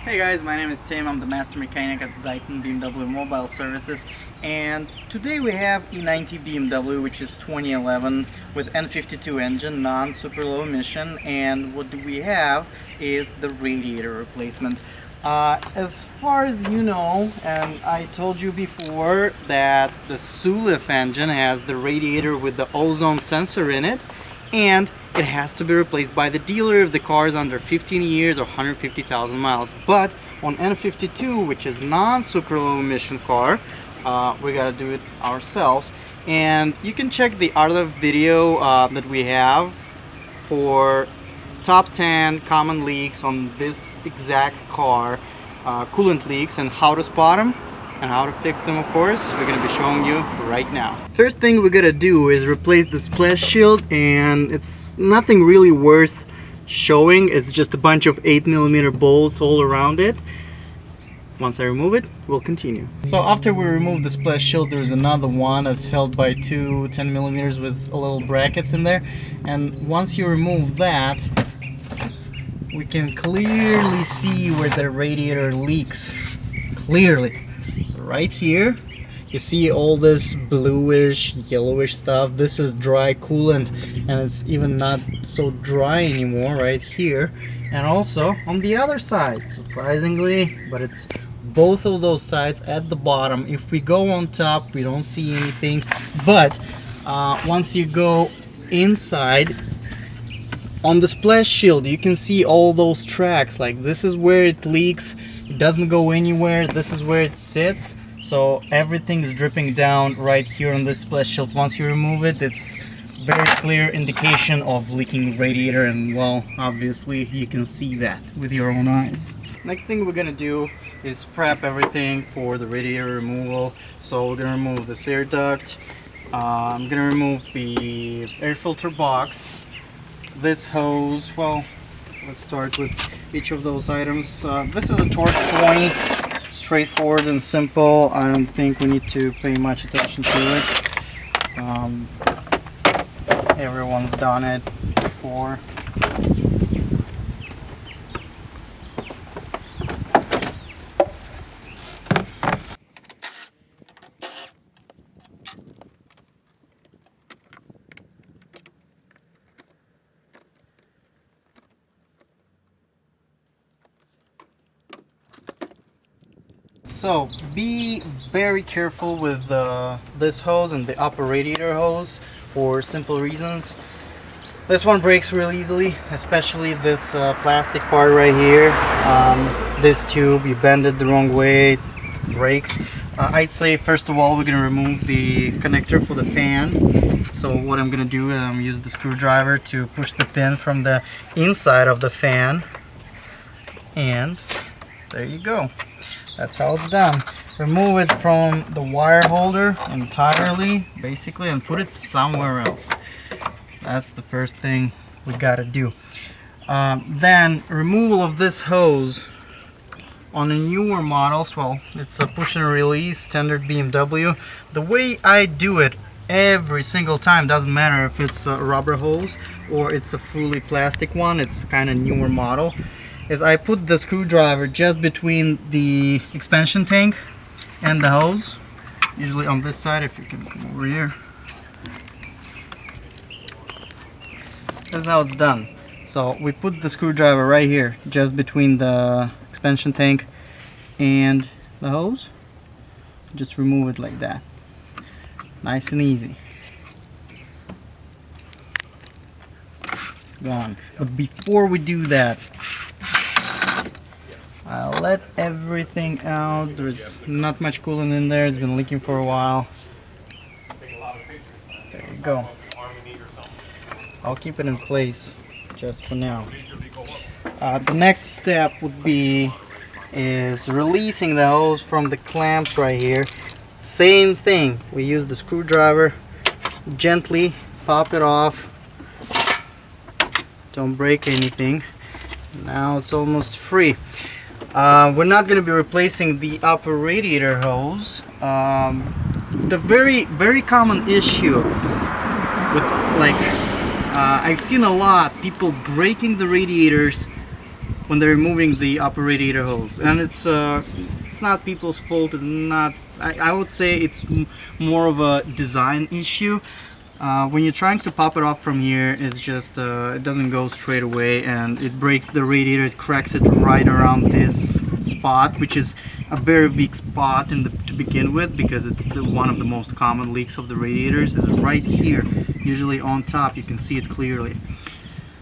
Hey guys, my name is Tim. I'm the master mechanic at Zeiten BMW Mobile Services, and today we have E90 BMW, which is 2011 with N52 engine, non-super low emission, and what do we have is the radiator replacement. As far as you know, and I told you before that the SULEV engine has the radiator with the ozone sensor in it, and it has to be replaced by the dealer if the car is under 15 years or 150,000 miles. But on N52, which is non-super low emission car, we gotta do it ourselves. And you can check the other video that we have for top 10 common leaks on this exact car, coolant leaks, and how to spot them and how to fix them. Of course, we're gonna be showing you right now. First thing we're gonna do is replace the splash shield, and it's nothing really worth showing. It's just a bunch of 8mm bolts all around it. Once I remove it, we'll continue. So after we remove the splash shield, there's another one that's held by two 10mm with a little brackets in there, and once you remove that, we can clearly see where the radiator leaks. Clearly. Right here you see all this bluish yellowish stuff. This is dry coolant, and it's even not so dry anymore right here. And also on the other side, surprisingly, but it's both of those sides at the bottom. If we go on top, we don't see anything, but once you go inside on the splash shield, you can see all those tracks. Like, this is where it leaks. It doesn't go anywhere. This is where it sits. So everything's dripping down right here on this splash shield. Once you remove it, it's very clear indication of leaking radiator, and well, obviously you can see that with your own eyes. Next thing we're gonna do is prep everything for the radiator removal. So we're gonna remove this air duct. I'm gonna remove the air filter box, this hose. Well, let's start with each of those items. This is a Torx 20. Straightforward and simple. I don't think we need to pay much attention to it. Everyone's done it before. So be very careful with this hose and the upper radiator hose for simple reasons. This one breaks real easily, especially this plastic part right here. This tube, you bend it the wrong way, it breaks. I'd say first of all we're going to remove the connector for the fan. So what I'm going to do is I'm going to use the screwdriver to push the pin from the inside of the fan, and there you go. That's how it's done. Remove it from the wire holder entirely, basically, and put it somewhere else. That's the first thing we gotta do. Then removal of this hose on the newer models. Well, it's a push and release standard BMW. The way I do it every single time, doesn't matter if it's a rubber hose or it's a fully plastic one, it's kind of newer model, is I put the screwdriver just between the expansion tank and the hose, usually on this side. If you can come over here, that's how it's done. So we put the screwdriver right here just between the expansion tank and the hose. Just remove it like that, nice and easy. It's gone. But before we do that, I'll let everything out. There's not much coolant in there. It's been leaking for a while. There you go. I'll keep it in place just for now. The next step would be releasing the hose from the clamps right here. Same thing. We use the screwdriver, gently pop it off. Don't break anything. Now it's almost free. We're not going to be replacing the upper radiator hose. The very common issue with, like, I've seen a lot people breaking the radiators when they're removing the upper radiator hose. And it's not people's fault. It's not. I would say it's more of a design issue. When you're trying to pop it off from here, it's just it doesn't go straight away, and it breaks the radiator. It cracks it right around this spot, which is a very big spot to begin with, because it's one of the most common leaks of the radiators is right here, usually on top. You can see it clearly.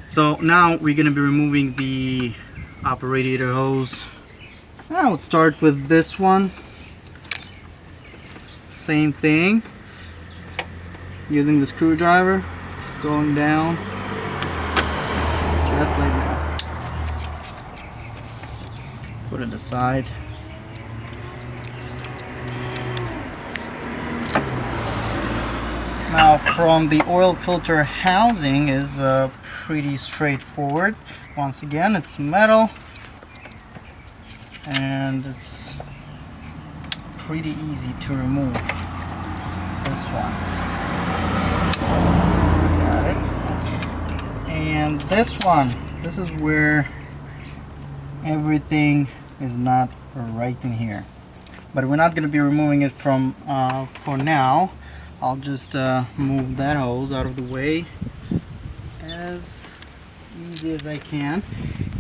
So now we're going to be removing the upper radiator hose. I would start with this one. Same thing. Using the screwdriver, just going down, just like that. Put it aside. Now, from the oil filter housing is pretty straightforward. Once again, it's metal, and it's pretty easy to remove. This one. Got it. And this one, this is where everything is not right in here. But we're not going to be removing it from for now. I'll just move that hose out of the way as easy as I can.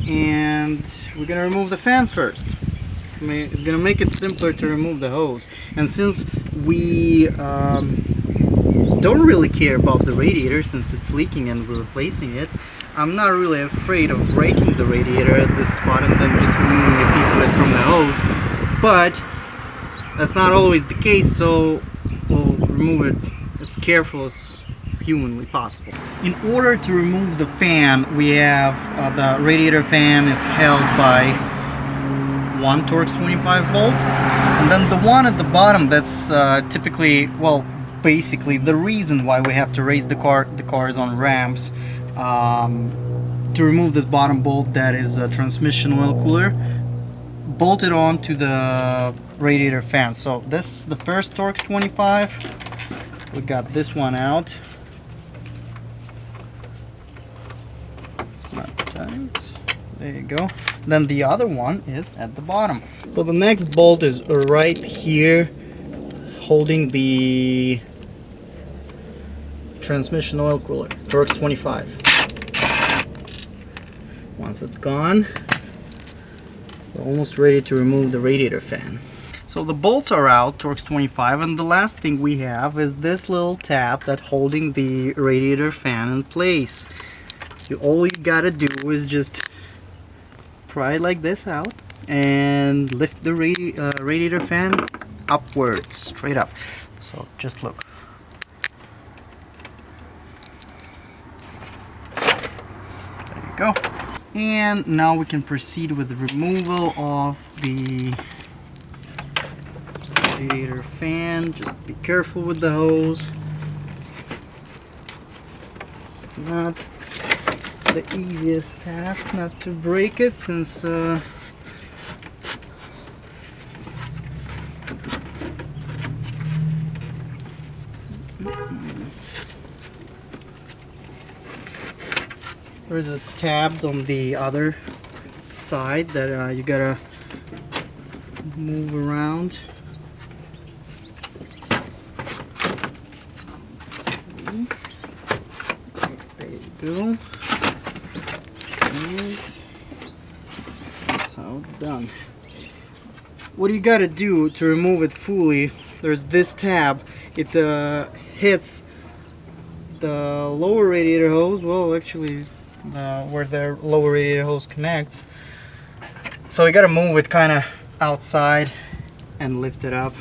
And we're going to remove the fan first. It's going to make it simpler to remove the hose. And since we don't really care about the radiator, since it's leaking and we're replacing it, I'm not really afraid of breaking the radiator at this spot and then just removing a piece of it from the hose. But that's not always the case, so we'll remove it as careful as humanly possible. In order to remove the fan, we have the radiator fan is held by one Torx 25 volt, and then the one at the bottom, that's typically, well, basically the reason why we have to raise the car is on ramps, to remove this bottom bolt that is a transmission oil cooler bolted on to the radiator fan. So this, the first Torx 25, we got this one out. It's not tight. There you go. Then the other one is at the bottom. So the next bolt is right here, holding the transmission oil cooler, Torx 25. Once it's gone, we're almost ready to remove the radiator fan. So the bolts are out, Torx 25, and the last thing we have is this little tab that's holding the radiator fan in place. All you gotta do is just pry it like this out and lift the radiator fan upwards, straight up. So just look. There you go. And now we can proceed with the removal of the radiator fan. Just be careful with the hose. It's not the easiest task not to break it, since there's a tabs on the other side that you gotta move around. There you go. And that's how it's done. What you gotta do to remove it fully, there's this tab. It hits the lower radiator hose, well actually where the lower radiator hose connects. So you gotta move it kind of outside and lift it up.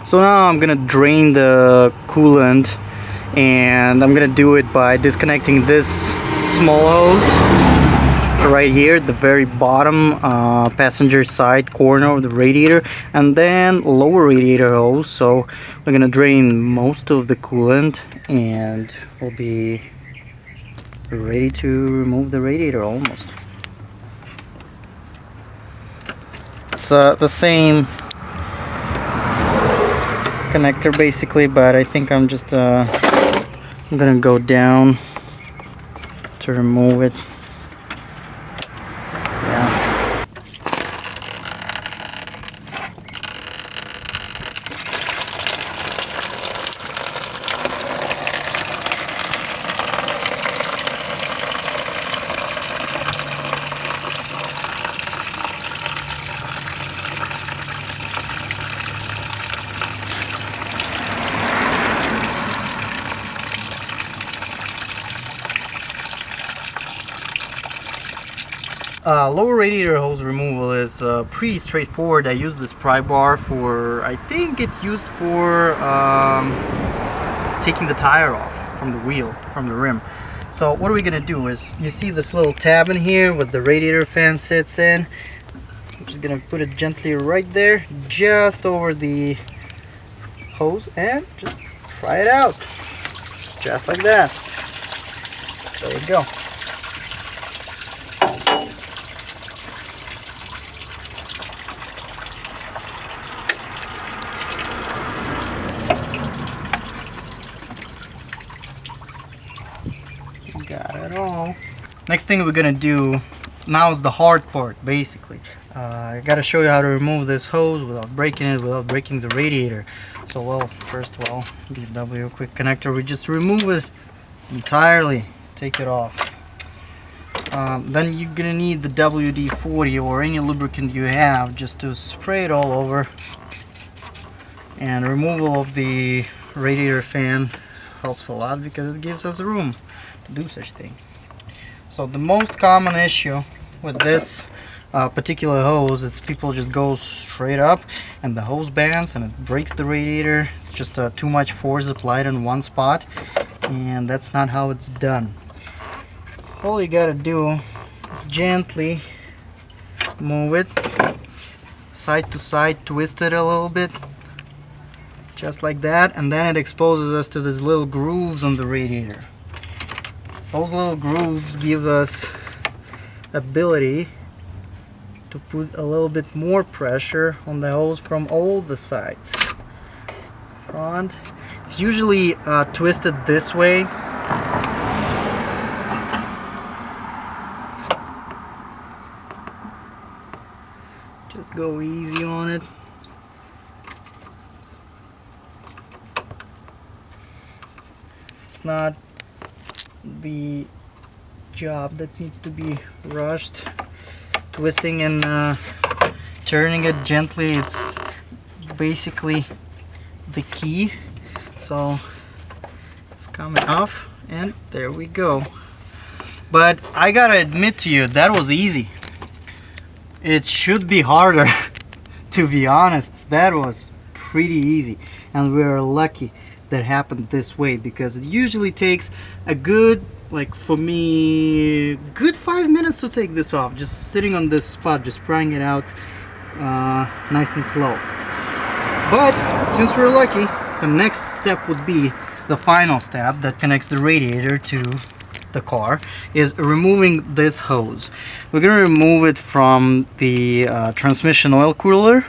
So now I'm gonna drain the coolant, and I'm gonna do it by disconnecting this small hose right here at the very bottom passenger side corner of the radiator, and then lower radiator hose. So we're gonna drain most of the coolant and we'll be ready to remove the radiator almost. It's the same connector basically, but I think I'm just I'm gonna go down to remove it. Yeah. Lower radiator hose removal is pretty straightforward. I use this pry bar for, I think it's used for taking the tire off from the wheel, from the rim. So what are we gonna do is, you see this little tab in here with the radiator fan sits in. I'm just gonna put it gently right there, just over the hose, and just pry it out, just like that. There you go. Got it all. Next thing we're gonna do now is the hard part, basically. I gotta show you how to remove this hose without breaking it, without breaking the radiator. So, well, first of all, BMW quick connector, we just remove it entirely, take it off. Then you're gonna need the WD-40 or any lubricant you have just to spray it all over. And removal of the radiator fan helps a lot because it gives us room to do such thing. So the most common issue with this particular hose, it's people just go straight up and the hose bends and it breaks the radiator. It's just too much force applied in one spot, and that's not how it's done. All you gotta do is gently move it side to side, twist it a little bit, just like that, and then it exposes us to these little grooves on the radiator. Those little grooves give us ability to put a little bit more pressure on the hose from all the sides. Front, it's usually twisted this way. Just go easy on it. It's not the job that needs to be rushed. Twisting and turning it gently, it's basically the key. So it's coming off, and there we go. But I gotta admit to you, that was easy. It should be harder. To be honest, that was pretty easy, and we are lucky that happened this way, because it usually takes a good, like for me, good 5 minutes to take this off, just sitting on this spot, just prying it out nice and slow. But since we're lucky, the next step would be the final step that connects the radiator to the car, is removing this hose. We're gonna remove it from the transmission oil cooler,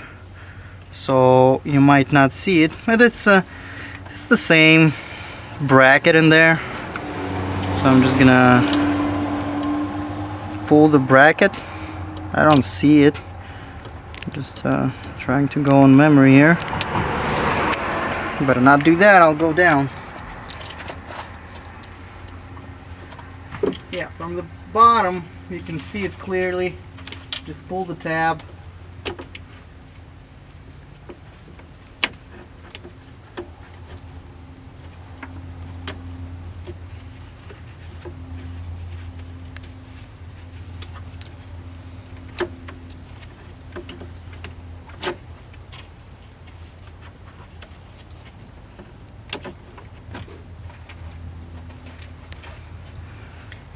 so you might not see it, but it's the same bracket in there. So I'm just gonna pull the bracket. I don't see it. I'm just trying to go on memory here. Better not do that, I'll go down. Yeah, from the bottom you can see it clearly. Just pull the tab.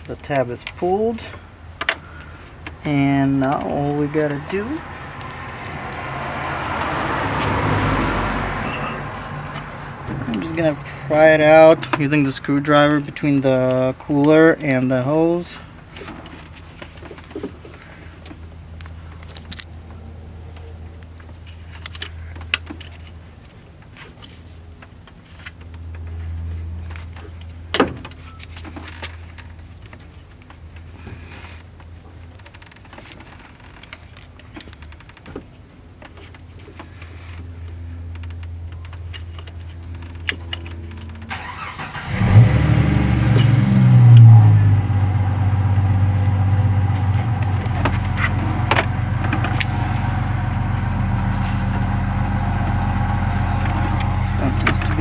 The tab is pulled, and now all we gotta do I'm just gonna pry it out using the screwdriver between the cooler and the hose.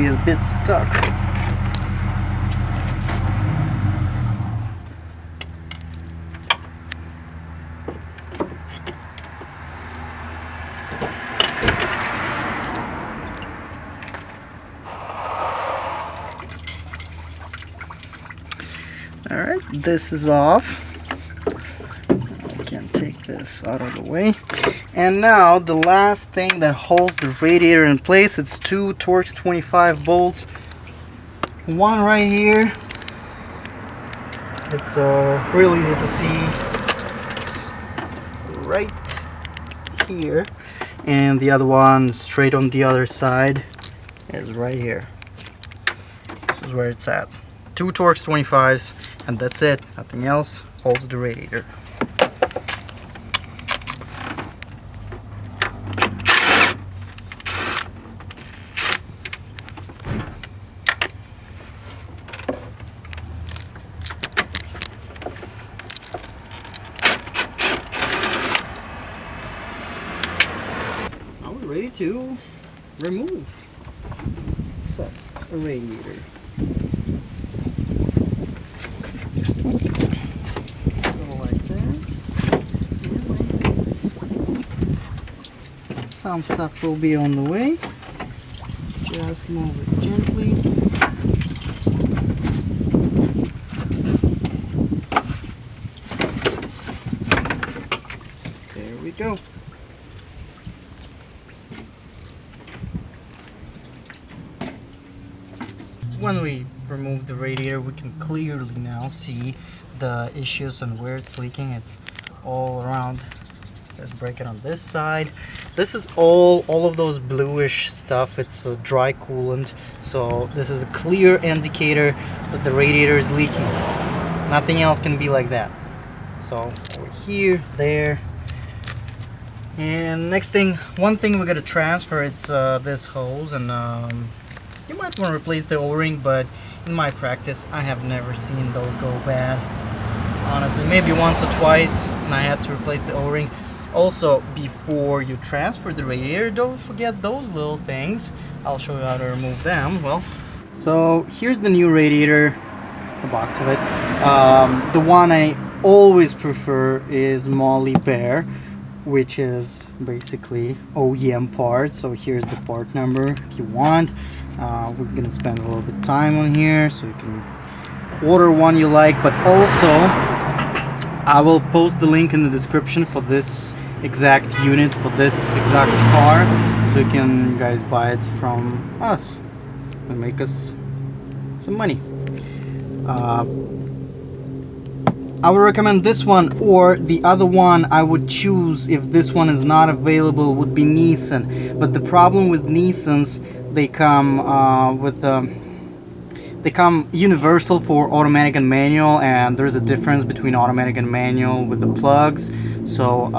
be a bit stuck. Alright, this is off. I can take this out of the way. And now the last thing that holds the radiator in place, it's two Torx 25 bolts. One right here. It's real easy to see. It's right here. And the other one straight on the other side is right here. This is where it's at. Two Torx 25s, and that's it. Nothing else holds the radiator. Now we're ready to remove set a radiator. Some stuff will be on the way. Just move it gently. There we go. When we remove the radiator, we can clearly now see the issues and where it's leaking. It's all around. Let's break it on this side. This is all of those bluish stuff. It's a dry coolant, so this is a clear indicator that the radiator is leaking. Nothing else can be like that. So over here, there, and next thing, one thing we're gonna transfer. It's this hose, and you might want to replace the O-ring, but in my practice, I have never seen those go bad. Honestly, maybe once or twice, and I had to replace the O-ring. Also, before you transfer the radiator, don't forget those little things. I'll show you how to remove them. Well, so here's the new radiator, the box of it. The one I always prefer is Molly Bear, which is basically OEM part. So here's the part number if you want. We're gonna spend a little bit of time on here, so you can order one you like, but also I will post the link in the description for this exact unit, for this exact car, so you can guys buy it from us and make us some money. I would recommend this one, or the other one I would choose if this one is not available would be Nissan. But the problem with Nissans, they come they come universal for automatic and manual, and there's a difference between automatic and manual with the plugs. So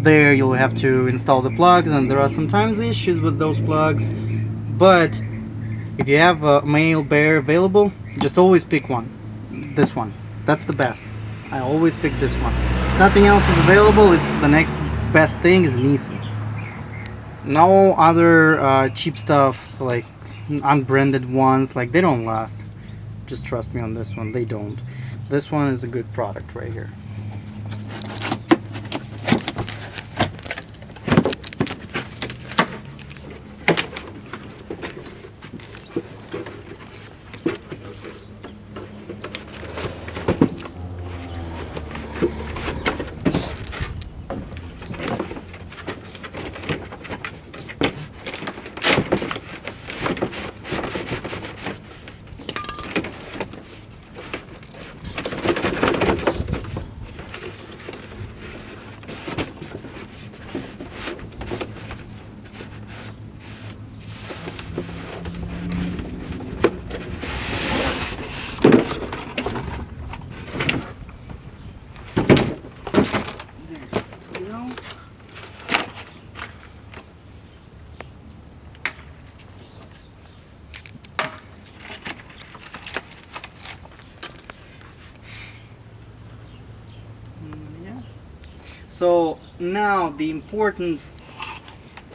there you'll have to install the plugs, and there are sometimes issues with those plugs. But if you have a male Bear available, just always pick one. This one, that's the best. I always pick this one. Nothing else is available. It's the next best thing is Nissan. No other cheap stuff like unbranded ones, like they don't last. Just trust me on this one, they don't. This one is a good product right here. So now the important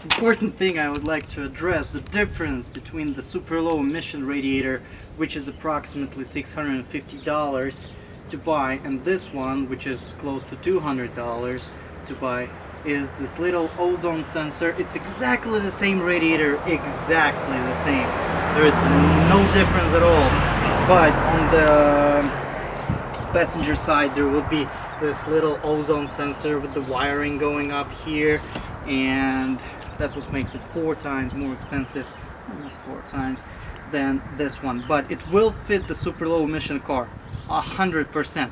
important thing I would like to address, the difference between the super low emission radiator, which is approximately $650 to buy, and this one, which is close to $200 to buy, is this little ozone sensor. It's exactly the same radiator, exactly the same. There is no difference at all. But on the passenger side there will be this little ozone sensor with the wiring going up here, and that's what makes it 4 times more expensive, almost 4 times, than this one. But it will fit the super low emission car 100%.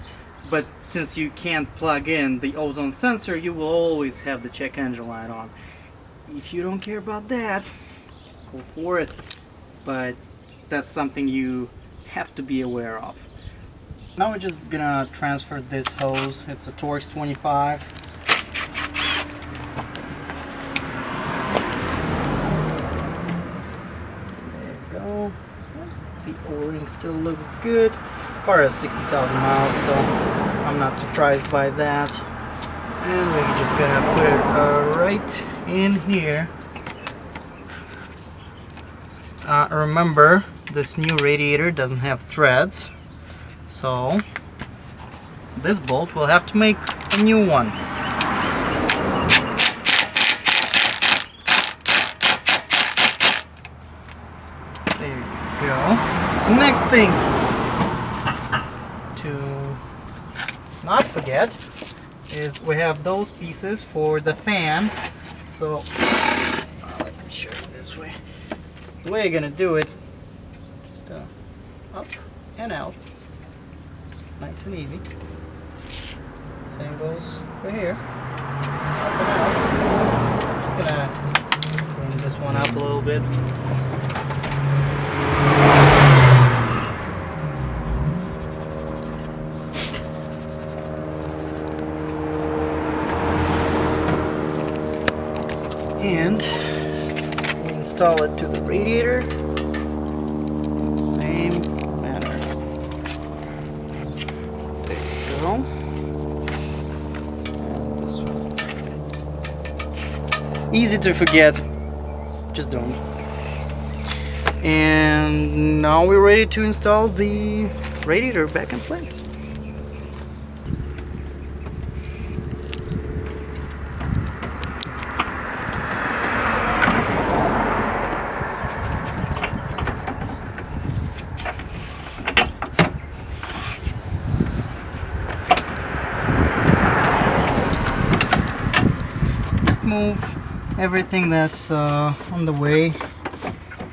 But since you can't plug in the ozone sensor, you will always have the check engine light on. If you don't care about that, go for it. But that's something you have to be aware of. Now we're just gonna transfer this hose. It's a Torx 25. There you go. The O-ring still looks good. Car has 60,000 miles, so I'm not surprised by that. And we're just gonna put it right in here. Remember, this new radiator doesn't have threads, so this bolt will have to make a new one. There you go. Next thing to not forget is we have those pieces for the fan. So let me show you this way. The way you're gonna do it, just up and out, nice and easy. Same goes for here, up and out. Just gonna bring this one up a little bit. And install it to the radiator in the same manner. There you go. And this one. Easy to forget, just don't. And now we're ready to install the radiator back in place. Move everything that's on the way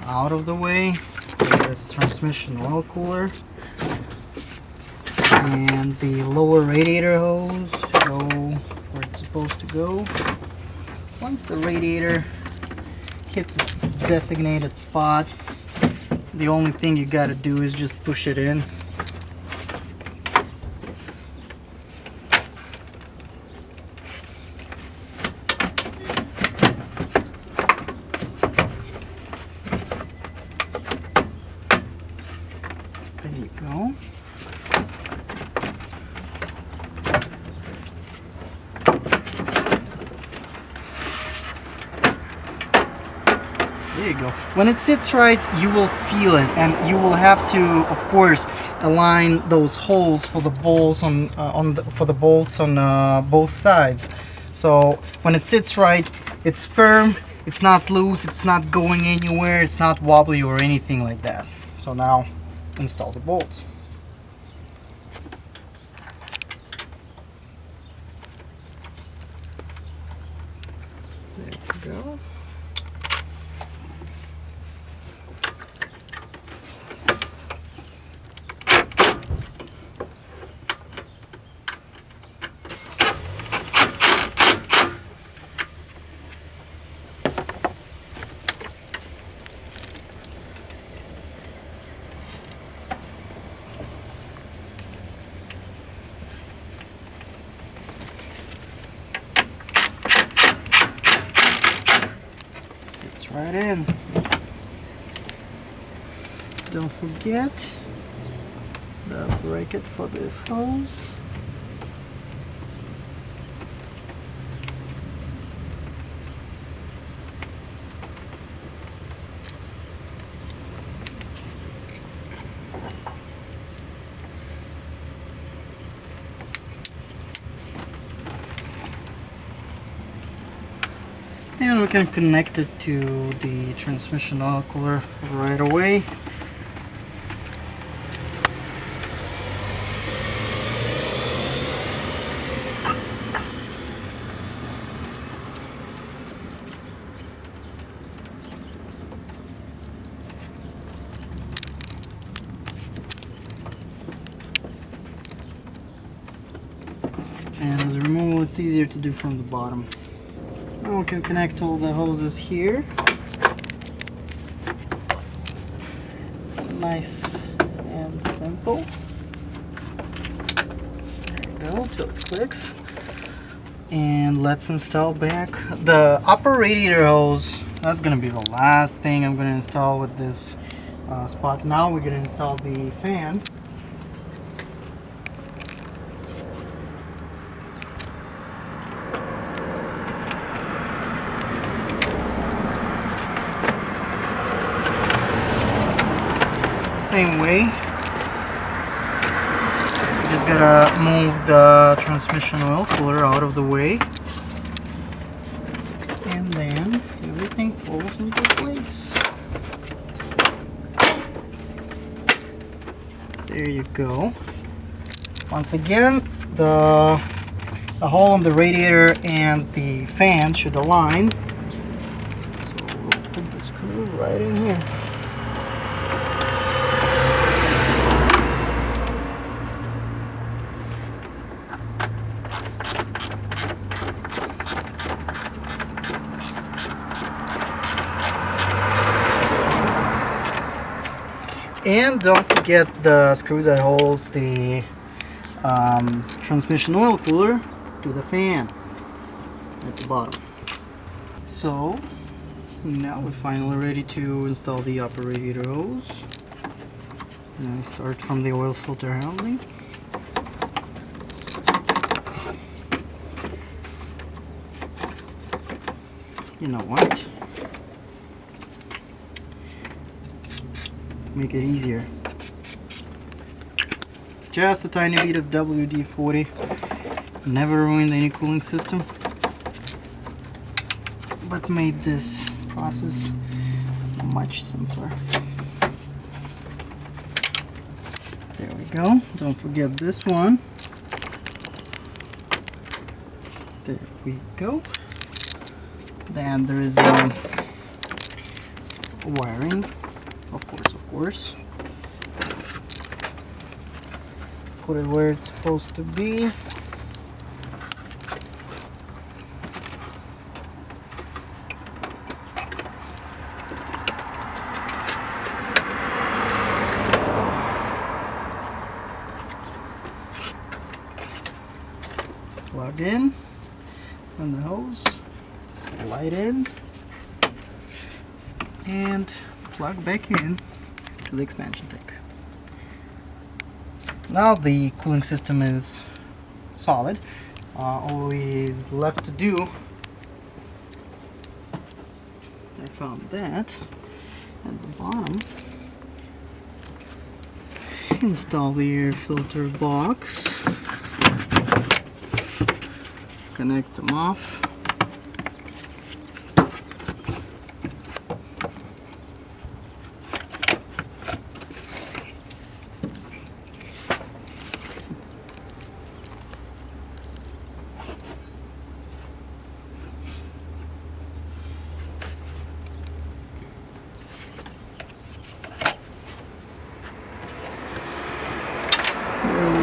out of the way. This transmission oil cooler and the lower radiator hose go where it's supposed to go. Once the radiator hits its designated spot, the only thing you gotta do is just push it in. There you go. There you go. When it sits right, you will feel it, and you will have to, of course, align those holes for the bolts on both sides. So when it sits right, it's firm, it's not loose, it's not going anywhere, it's not wobbly or anything like that. So now install the bolts. There you go. Right in. Don't forget the bracket for this hose. And we can connect it to the transmission oil cooler right away. And as a removal, it's easier to do from the bottom. Now we can connect all the hoses here. Nice and simple. There you go, till it clicks. And let's install back the upper radiator hose. That's gonna be the last thing I'm gonna install with this spot. Now we're gonna install the fan. Same way, just gotta move the transmission oil cooler out of the way, and then everything falls into place. There you go. Once again, the hole in the radiator and the fan should align, so we'll put the screw right in here. And don't forget the screw that holds the transmission oil cooler to the fan at the bottom. So now we're finally ready to install the upper radiator hose. And I start from the oil filter housing. You know what? Make it easier. Just a tiny bit of WD-40. Never ruined any cooling system, but made this process much simpler. There we go. Don't forget this one. There we go. Then there is wiring. Of course. Put it where it's supposed to be. Plug in on the hose, slide in, and plug back in to the expansion tank. Now the cooling system is solid. All is left to do, I found that at the bottom. Install the air filter box. Connect them off.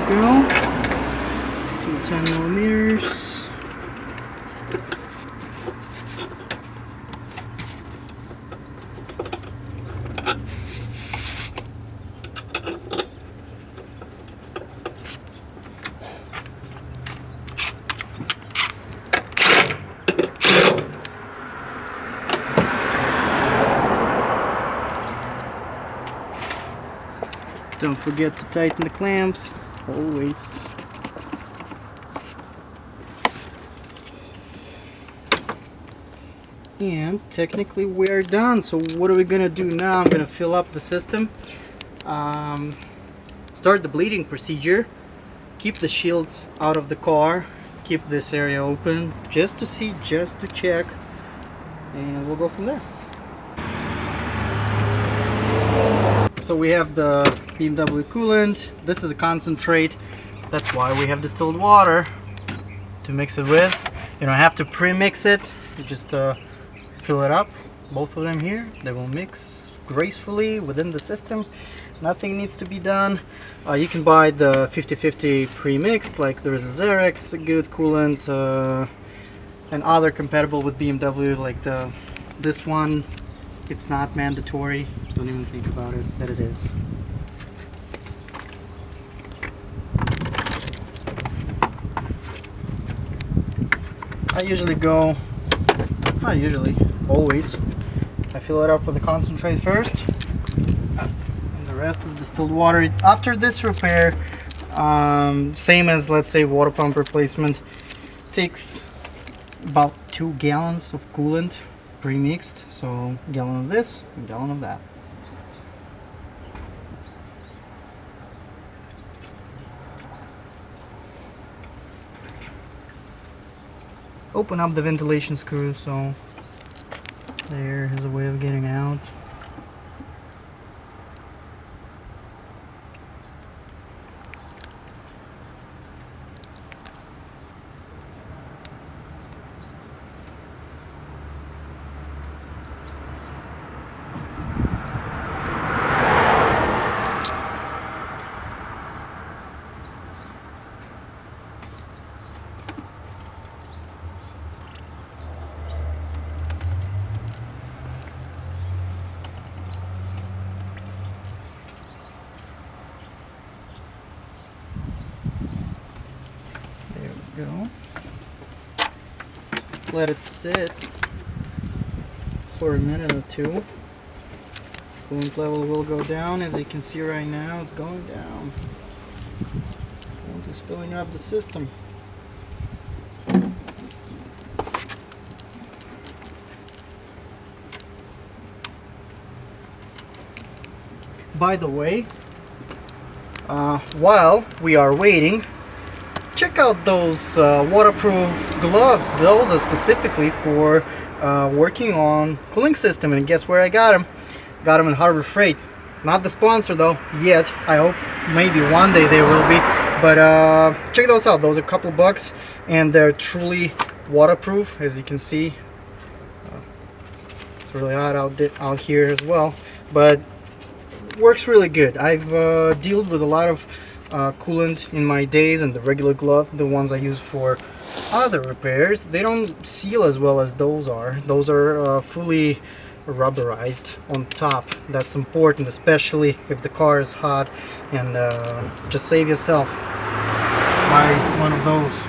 Go to 10 millimeters. Don't forget to tighten the clamps. Always. And technically we're done. So what are we gonna do now? I'm gonna fill up the system, start the bleeding procedure, keep the shields out of the car, keep this area open just to see, just to check and we'll go from there. So we have the BMW coolant. This is a concentrate. That's why we have distilled water to mix it with. You don't have to pre-mix it. You just fill it up. Both of them here. They will mix gracefully within the system. Nothing needs to be done. You can buy the 50-50 pre-mixed, like there is a Zerex, a good coolant, and other compatible with BMW, like this one. It's not mandatory. Don't even think about it that it is. Always, I fill it up with the concentrate first, and the rest is distilled water. After this repair, same as, let's say, water pump replacement, takes about 2 gallons of coolant pre-mixed, so a gallon of this, a gallon of that. Open up the ventilation screw, so there is a way of getting out. Go. Let it sit for a minute or two. Coolant level will go down. As you can see right now, it's going down. Coolant is filling up the system. By the way, while we are waiting, check out those waterproof gloves. Those are specifically for working on cooling system, and guess where I got them? Got them in Harbor Freight. Not the sponsor though yet. I hope maybe one day they will be, but check those out. Those are a couple bucks, and they're truly waterproof. As you can see, it's really hot out here as well, but works really good. I've dealt with a lot of coolant in my days, and the regular gloves, the ones I use for other repairs, they don't seal as well as those are. Those are fully rubberized on top. That's important, especially if the car is hot, and just save yourself. Buy one of those.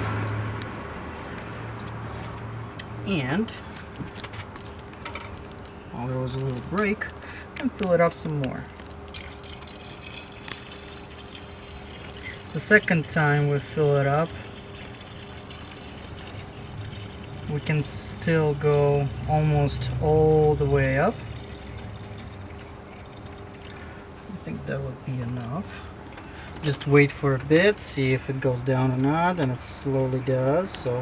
And while there was a little break, I can fill it up some more. The second time we fill it up, we can still go almost all the way up. I think that would be enough. Just wait for a bit, see if it goes down or not, and it slowly does, so.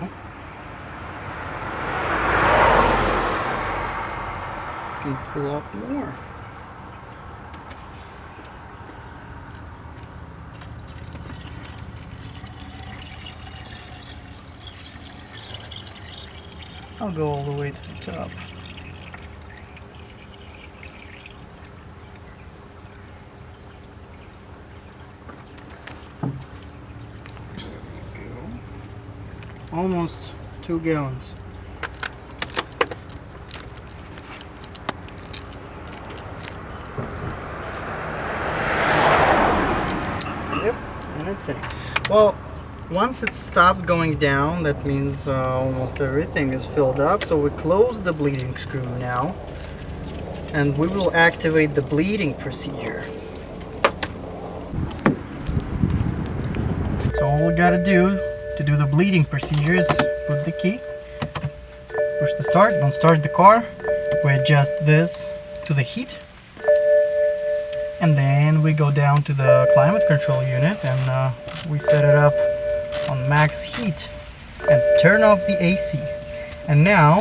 You can fill up more. I'll go all the way to the top. Almost 2 gallons. Yep, and it's in. Well, once it stops going down, that means almost everything is filled up. So we close the bleeding screw now, and we will activate the bleeding procedure. So all we gotta do to do the bleeding procedure is put the key, push the start, don't start the car. We adjust this to the heat, and then we go down to the climate control unit, and we set it up on max heat and turn off the AC. And now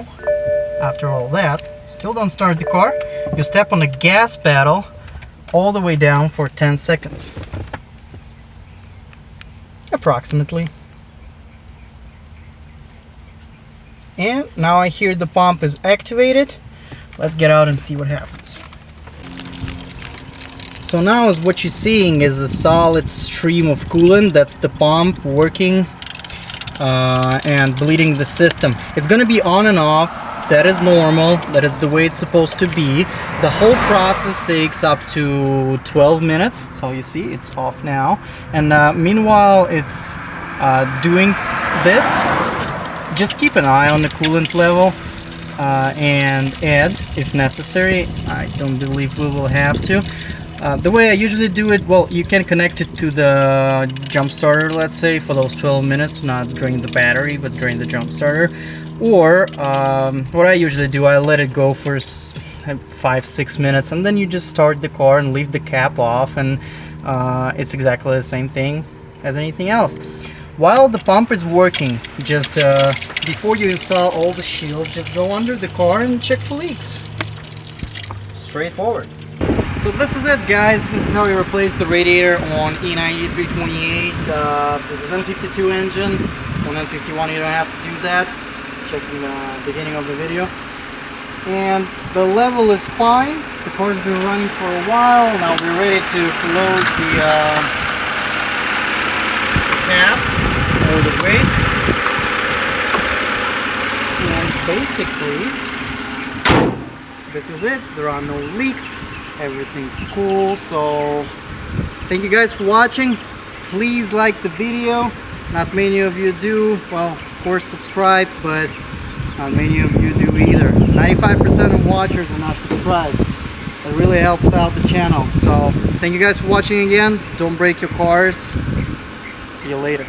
After all that, still don't start the car. You step on the gas pedal all the way down for 10 seconds. Approximately. And now I hear the pump is activated. Let's get out and see what happens. So now what you're seeing is a solid stream of coolant. That's the pump working and bleeding the system. It's going to be on and off. That is normal. That is the way it's supposed to be. The whole process takes up to 12 minutes. So you see it's off now. And meanwhile it's doing this. Just keep an eye on the coolant level and add if necessary. I don't believe we will have to. The way I usually do it, well, you can connect it to the jump starter, let's say, for those 12 minutes, not drain the battery, but drain the jump starter. Or what I usually do, I let it go for 5-6 minutes, and then you just start the car and leave the cap off, and it's exactly the same thing as anything else. While the pump is working, just before you install all the shields, just go under the car and check for leaks. Straightforward. So this is it, guys. This is how you replace the radiator on E90 328. This is N52 engine. On N51 you don't have to do that. Check in the beginning of the video. And the level is fine. The car's been running for a while. Now we're ready to close the cap all the way. And basically, this is it. There are no leaks. Everything's cool. So thank you guys for watching. Please like the video. Not many of you do. Well, of course subscribe, but not many of you do either. 95% of watchers are not subscribed. It really helps out the channel. So thank you guys for watching again. Don't break your cars. See you later.